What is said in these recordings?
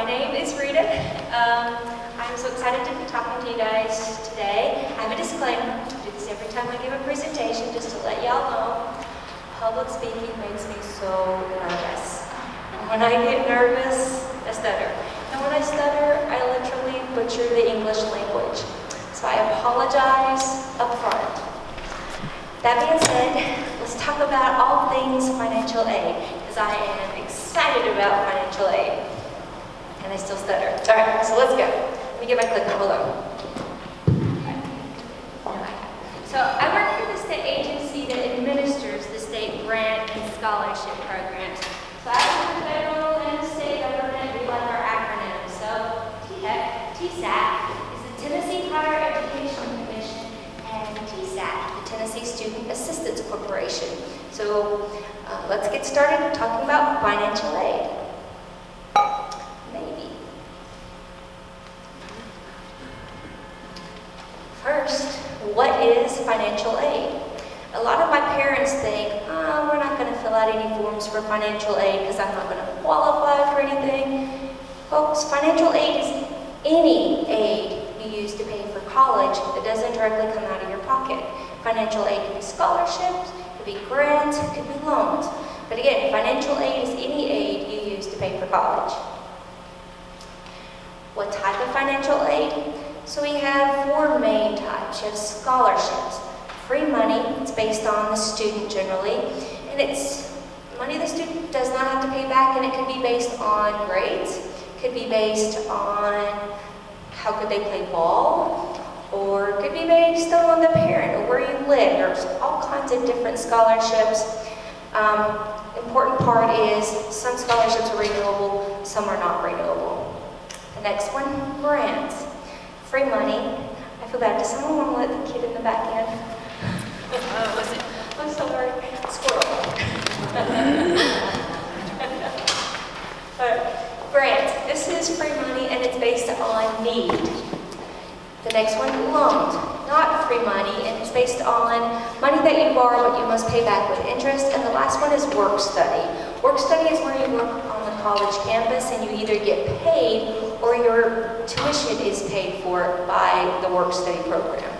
my name is Rita. I'm so excited to be talking to you guys today. I have a disclaimer. I do this every time I give a presentation just to let y'all know. Public speaking makes me so nervous. And when I get nervous, I stutter. And when I stutter, I literally butcher the English language. So I apologize up front. That being said, let's talk about all things financial aid, because I am excited about financial aid. And I still stutter. All right, so let's go. Let me get my clicker. Hold on. So I work for the state agency that administers the state grant and scholarship programs. So I work for the federal and state government. We like our acronyms. So TSAT is the Tennessee Higher Education Commission, and TSAT, the Tennessee Student Assistance Corporation. So let's get started talking about financial aid. Maybe. First, what is financial aid? A lot of my parents think, we're not going to fill out any forms for financial aid because I'm not going to qualify for anything. Folks, financial aid is any aid you use to pay for college that doesn't directly come out of your pocket. Financial aid could be scholarships, could be grants, could be loans. But again, financial aid is any aid you use to pay for college. What type of financial aid? So we have four main types. You have scholarships, free money. It's based on the student generally, and it's money the student does not have to pay back, and it could be based on grades, could be based on how good they play ball, or it could be based on the parent or where you live. There's all kinds of different scholarships. Important part is some scholarships are renewable, some are not renewable. The next one, grants. Free money. I feel bad. Does someone want to let the kid in the back in? I'm sorry. Squirrel. Grants. This is free money and it's based on need. The next one, loans. Not free money, and it's based on money that you borrow but you must pay back with interest. And the last one is work study. Work study is where you work on the college campus and you either get paid or your tuition is paid for by the work study program.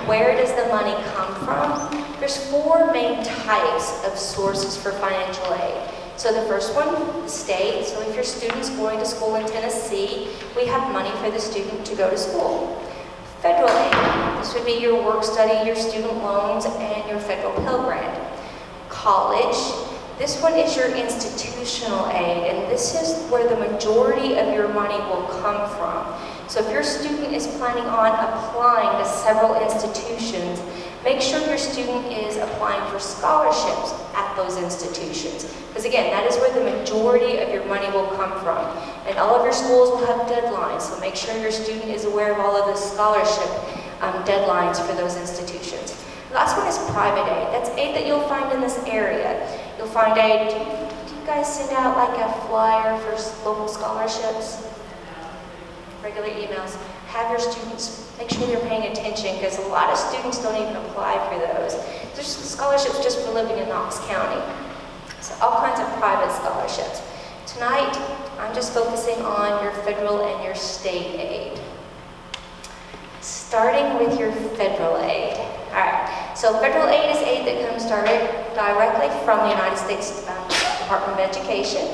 Where does the money come from? There's four main types of sources for financial aid. So the first one, the state. So if your student's going to school in Tennessee, we have money for the student to go to school. Federal aid. This would be your work study, your student loans, and your federal Pell Grant. College. This one is your institutional aid, and this is where the majority of your money will come from. So if your student is planning on applying to several institutions, make sure your student is applying for scholarships at those institutions. Because again, that is where the majority of your money will come from. And all of your schools will have deadlines, so make sure your student is aware of all of the scholarship deadlines for those institutions. The last one is private aid. That's aid that you'll find in this area. You'll find aid. Do you guys send out like a flyer for local scholarships? Regular emails. Have your students, make sure they're paying attention, because a lot of students don't even apply for those. There's scholarships just for living in Knox County. So all kinds of private scholarships. Tonight, I'm just focusing on your federal and your state aid. Starting with your federal aid. All right, so federal aid is aid that comes directly from the United States Department of Education.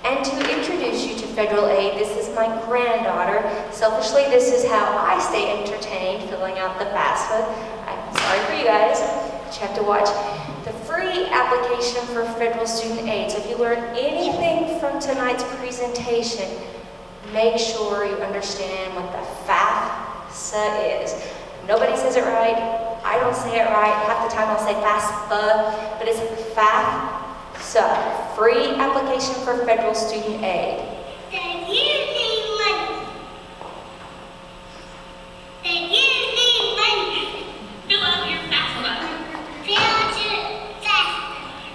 And to introduce you to federal aid, this is my granddaughter. Selfishly, this is how I stay entertained, filling out the FAFSA. I'm sorry for you guys, but you have to watch the free application for federal student aid. So if you learn anything from tonight's presentation, make sure you understand what the FAFSA is. Nobody says it right. I don't say it right. Half the time I'll say FAFSA, but it's FAFSA. Free application for federal student aid. Then you need money. Then you need money. Fill out your FAFSA. Fill out your FAFSA.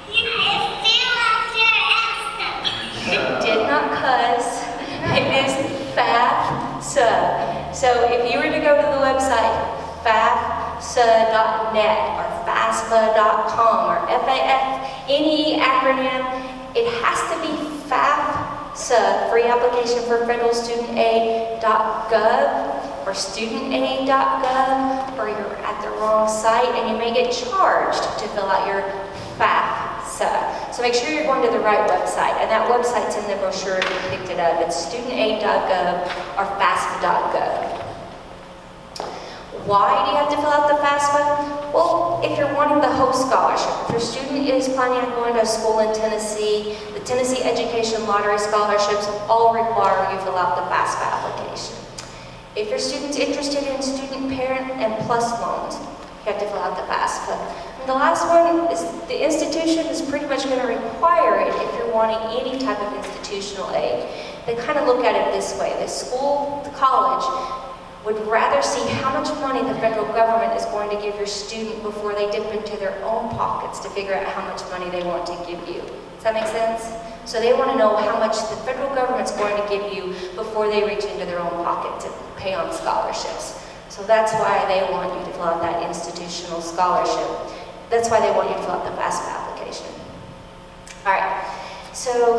Fill out your FAFSA. It did not cuss. It is FAFSA. So if you were to go to the website, FAFSA.net or FAFSA.com or FAF, any acronym, it has to be FAFSA FAFSA, free application for federalstudentaid.gov or studentaid.gov, or you're at the wrong site and you may get charged to fill out your FAFSA. So make sure you're going to the right website, and that website's in the brochure if you picked it up. It's studentaid.gov or FAFSA.gov. Why do you have to fill out the FAFSA? Well, if you're wanting the host scholarship, if your student is planning on going to school in Tennessee, the Tennessee Education Lottery scholarships all require you fill out the FAFSA application. If your student's interested in student parent and plus loans, you have to fill out the FAFSA. And the last one is the institution is pretty much going to require it if you're wanting any type of institutional aid. They kind of look at it this way. The school, the college, would rather see how much money the federal government is going to give your student before they dip into their own pockets to figure out how much money they want to give you. Does that make sense? So they want to know how much the federal government's going to give you before they reach into their own pocket to pay on scholarships. So that's why they want you to fill out that institutional scholarship. That's why they want you to fill out the FAFSA application. All right. So,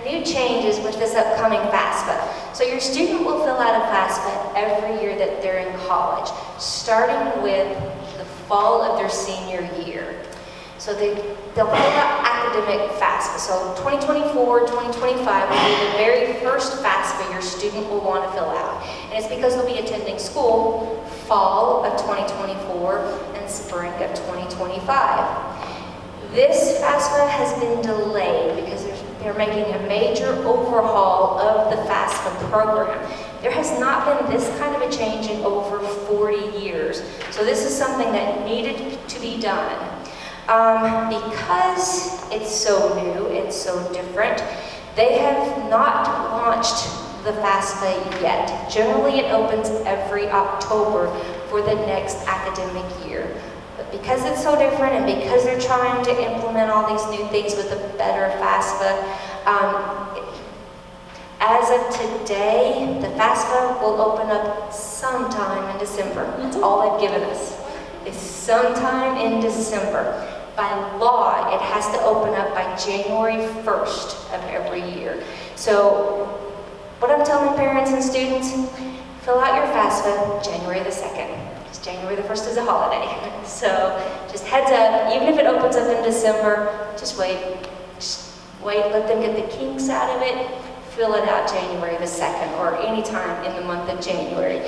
new changes with this upcoming FAFSA. So your student will fill out a FAFSA every year that they're in college, starting with the fall of their senior year. So they'll fill out academic FAFSA. So 2024, 2025 will be the very first FAFSA your student will want to fill out. And it's because they'll be attending school fall of 2024 and spring of 2025. This FAFSA has been delayed because they're making a major overhaul of the FAFSA program. There has not been this kind of a change in over 40 years. So this is something that needed to be done. Because it's so new and so different, they have not launched the FAFSA yet. Generally, it opens every October for the next academic year. But because it's so different and because they're trying to implement all these new things with a better FAFSA, as of today, the FAFSA will open up sometime in December. That's all they've given us, is sometime in December. By law, it has to open up by January 1st of every year. So what I'm telling parents and students, fill out your FAFSA January the 2nd. January the 1st is a holiday. So just heads up, even if it opens up in December, just wait. Just wait, let them get the kinks out of it. Fill it out January the 2nd or any time in the month of January.